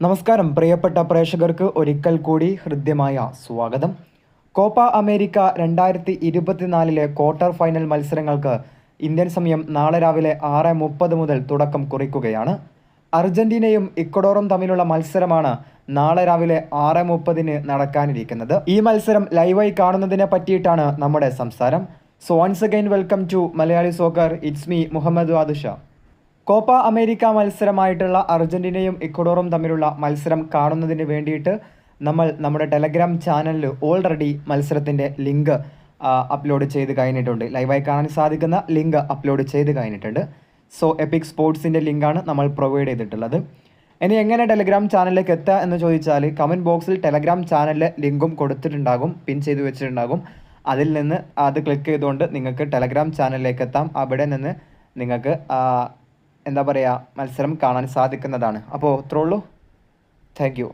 നമസ്കാരം പ്രിയപ്പെട്ട പ്രേക്ഷകർക്ക് ഒരിക്കൽ കൂടി ഹൃദ്യമായ സ്വാഗതം. കോപ്പ അമേരിക്ക 2024 ക്വാർട്ടർ ഫൈനൽ മത്സരങ്ങൾക്ക് ഇന്ത്യൻ സമയം നാളെ രാവിലെ 6:30 മുതൽ തുടക്കം കുറിക്കുകയാണ്. അർജന്റീനയും ഇക്വഡോറും തമ്മിലുള്ള മത്സരമാണ് നാളെ രാവിലെ 6:30 നടക്കാനിരിക്കുന്നത്. ഈ മത്സരം ലൈവായി കാണുന്നതിനെ പറ്റിയിട്ടാണ് നമ്മുടെ സംസാരം. So once again welcome to Malayali soccer. It's me Muhammad Vadusha. Copa America മത്സരമായിട്ടുള്ള അർജന്റീനയും ഇക്വഡോറും തമ്മിലുള്ള മത്സരം കാണുന്നതിന് വേണ്ടിയിട്ട് നമ്മൾ നമ്മുടെ ടെലഗ്രാം ചാനലിൽ ഓൾറെഡി മത്സരത്തിൻ്റെ ലിങ്ക് അപ്ലോഡ് ചെയ്ത് കഴിഞ്ഞിട്ടുണ്ട്. ലൈവായി കാണാൻ സാധിക്കുന്ന ലിങ്ക് അപ്ലോഡ് ചെയ്ത് കഴിഞ്ഞിട്ടുണ്ട്. സോ എപ്പിക് സ്പോർട്സിൻ്റെ ലിങ്കാണ് നമ്മൾ പ്രൊവൈഡ് ചെയ്തിട്ടുള്ളത്. ഇനി എങ്ങനെ ടെലഗ്രാം ചാനലിലേക്ക് എത്തുക എന്ന് ചോദിച്ചാൽ കമൻറ്റ് ബോക്സിൽ ടെലഗ്രാം ചാനലിലെ ലിങ്കും കൊടുത്തിട്ടുണ്ടാകും, പിൻ ചെയ്ത് വെച്ചിട്ടുണ്ടാകും. അതിൽ നിന്ന് അത് ക്ലിക്ക് ചെയ്തുകൊണ്ട് നിങ്ങൾക്ക് ടെലഗ്രാം ചാനലിലേക്ക് എത്താം. അവിടെ നിന്ന് നിങ്ങൾക്ക് മത്സരം കാണാൻ സാധിക്കുന്നതാണ്. അപ്പോൾ ഇത്രേ ഉള്ളൂ. Thank you.